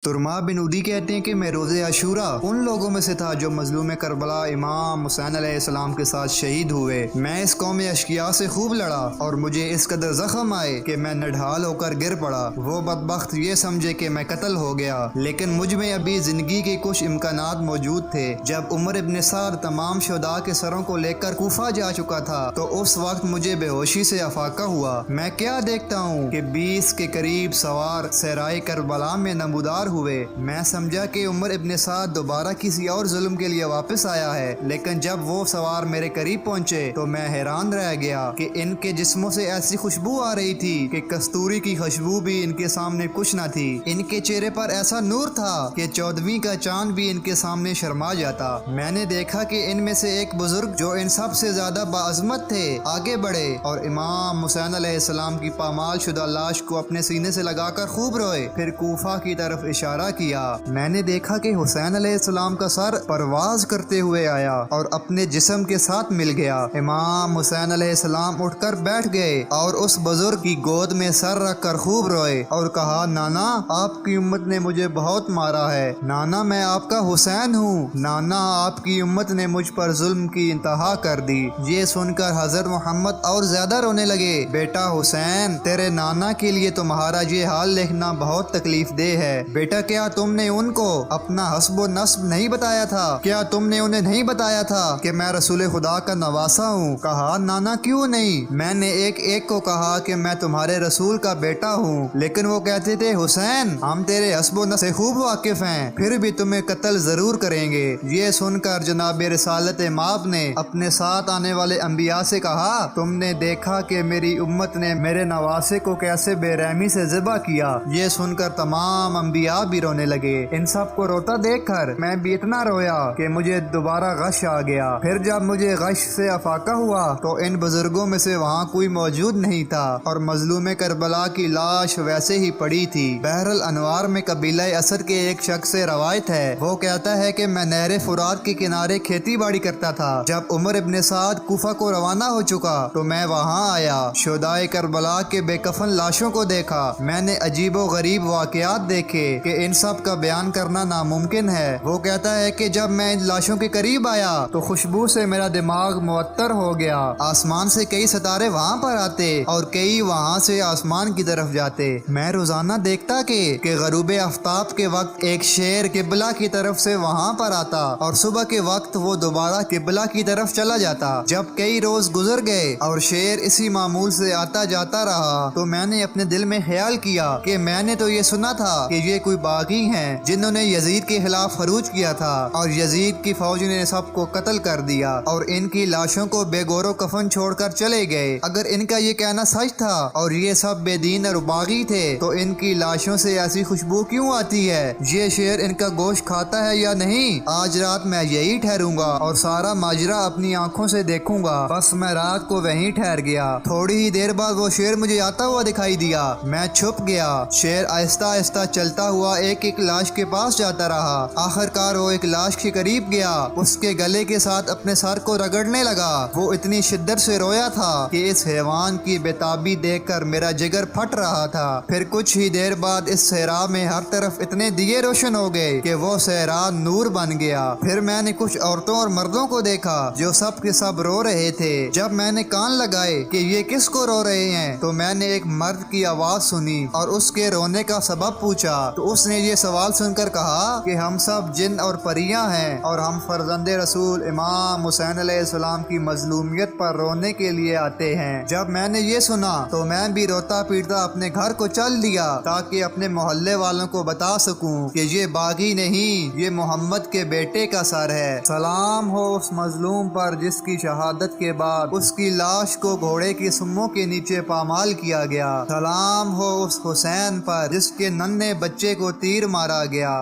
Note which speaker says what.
Speaker 1: तुरमा बिन उदी कहते हैं कि मैं रोज़े आशूरा उन लोगों में से था जो मजलूम करबला इमाम हुसैन अलैहिस्सलाम के साथ शहीद हुए। मैं इस कौम अशकिया से खूब लड़ा और मुझे इस कदर जख्म आए कि मैं नढाल होकर गिर पड़ा। वो बदबख्त ये समझे कि मैं कत्ल हो गया, लेकिन मुझ में अभी जिंदगी के कुछ इम्कानात मौजूद थे। जब उमर इब्न साद तमाम शुहदा के सरों को लेकर कूफा जा चुका था तो उस वक्त मुझे बेहोशी से अफाका हुआ। मैं क्या देखता हूँ कि 20 के करीब सवार सहराए करबला में नमूदार हुए। मैं समझा कि उमर इब्न साद दोबारा किसी और जुल्म के लिए वापस आया है, लेकिन जब वो सवार मेरे करीब पहुंचे तो मैं हैरान रह गया कि इनके जिस्मों से ऐसी खुशबू आ रही थी कि कस्तूरी की खुशबू भी इनके सामने कुछ न थी। इनके चेहरे पर ऐसा नूर था कि 14वीं का चांद भी इनके सामने शर्मा जाता। मैंने देखा कि इनमें से एक बुजुर्ग जो इन सब से ज्यादा बाअज़मत थे आगे बढ़े और इमाम हुसैन अलैहिस्सलाम की पामाल शुदा लाश को अपने सीने से लगाकर खूब रोए, फिर कूफा की तरफ इशारा किया। मैंने देखा कि हुसैन अलैहिस्सलाम का सर परवाज करते हुए आया और अपने जिस्म के साथ मिल गया। इमाम हुसैन अलैहिस्सलाम उठकर बैठ गए और उस बुजुर्ग की गोद में सर रखकर खूब रोए और कहा, नाना आपकी उम्मत ने मुझे बहुत मारा है। नाना मैं आपका हुसैन हूँ। नाना आपकी उम्मत ने मुझ पर जुल्म की इंतहा कर दी। ये सुनकर हजरत मोहम्मद और ज्यादा रोने लगे। बेटा हुसैन, तेरे नाना के लिए तुम्हारा ये हाल लिखना बहुत तकलीफ दे है। बेटा क्या तुमने उनको अपना हस्ब नस्ब नहीं बताया था? क्या तुमने उन्हें नहीं बताया था कि मैं रसूल खुदा का नवासा हूँ? कहा, नाना क्यों नहीं? मैंने एक एक को कहा कि मैं तुम्हारे रसूल का बेटा हूँ, लेकिन वो कहते थे हुसैन हम तेरे हस्ब नस्ब से खूब वाकिफ हैं, फिर भी तुम्हें कत्ल जरूर करेंगे। ये सुनकर जनाब रिसालत माब ने अपने साथ आने वाले अंबिया से कहा, तुमने देखा कि मेरी उम्मत ने मेरे नवासे को कैसे बेरहमी से ज़िबा किया। ये सुनकर तमाम अंबिया भी रोने लगे। इन सब को रोता देखकर मैं भी इतना रोया कि मुझे दोबारा गश आ गया। फिर जब मुझे गश से अफाका हुआ तो इन बुजुर्गों में से वहाँ कोई मौजूद नहीं था और मजलूम करबला की लाश वैसे ही पड़ी थी। बहरल अनवार में कबीला असद के एक शख्स से रवायत है, वो कहता है कि मैं नहर फुरात के किनारे खेती बाड़ी करता था। जब उमर इब्न साद कूफा को रवाना हो चुका तो मैं वहाँ आया। शुहदाए करबला के बेकफन लाशों को देखा। मैंने अजीबो गरीब वाकयात देखे कि इन सब का बयान करना नामुमकिन है। वो कहता है कि जब मैं इन लाशों के करीब आया तो खुशबू से मेरा दिमाग मुअत्तर हो गया। आसमान से कई सितारे वहाँ पर आते और कई वहाँ से आसमान की तरफ जाते। मैं रोजाना देखता कि गरूब आफ्ताब के वक्त एक शेर किबला की तरफ से वहाँ पर आता और सुबह के वक्त वो दोबारा किबला की तरफ चला जाता। जब कई रोज गुजर गए और शेर इसी मामूल से आता जाता रहा तो मैंने अपने दिल में ख्याल किया कि मैंने तो ये सुना था कि ये कोई बागी हैं जिन्होंने यजीद के खिलाफ फरूज किया था और यजीद की फौज ने सबको कत्ल कर दिया और इनकी लाशों को बेगौरो कफन छोड़कर चले गए। अगर इनका ये कहना सच था और ये सब बेदीन और बागी थे तो इनकी लाशों से ऐसी खुशबू क्यों आती है? ये शेर इनका गोश्त खाता है या नहीं? आज रात मैं यही ठहरूंगा और सारा माजरा अपनी आंखों से देखूंगा। बस मैं रात को वहीं ठहर गया। थोड़ी ही देर बाद वो शेर मुझे आता हुआ दिखाई दिया। मैं छुप गया। शेर आहिस्ता आहिस्ता चलता हुआ एक एक लाश के पास जाता रहा। आखिरकार वो एक लाश के करीब गया, उसके गले के साथ अपने सर को रगड़ने लगा। वो इतनी शिद्दत से रोया था कि इस हैवान की बेताबी देखकर मेरा जिगर फट रहा था। फिर कुछ ही देर बाद इस सहरा में हर तरफ इतने दिए रोशन हो गए कि वो सहरा नूर बन गया। फिर मैंने कुछ औरतों और मर्दों को देखा जो सब के सब रो रहे थे। जब मैंने कान लगाए कि ये किसको रो रहे हैं तो मैंने एक मर्द की आवाज सुनी और उसके रोने का सबब पूछा तो उसने ये सवाल सुनकर कहा कि हम सब जिन और परियां हैं और हम फर्जंदे रसूल इमाम हुसैन अलैहिस्सलाम की मजलूमियत पर रोने के लिए आते हैं। जब मैंने ये सुना तो मैं भी रोता पीटता अपने घर को चल दिया ताकि अपने मोहल्ले वालों को बता सकूं कि ये बागी नहीं, ये मोहम्मद के बेटे का सर है। सलाम हो उस मजलूम पर जिसकी शहादत के बाद उसकी लाश को घोड़े की सुम्मों के नीचे पामाल किया गया। सलाम हो उस हुसैन पर जिसके नन्हे बच्चे को तीर मारा गया।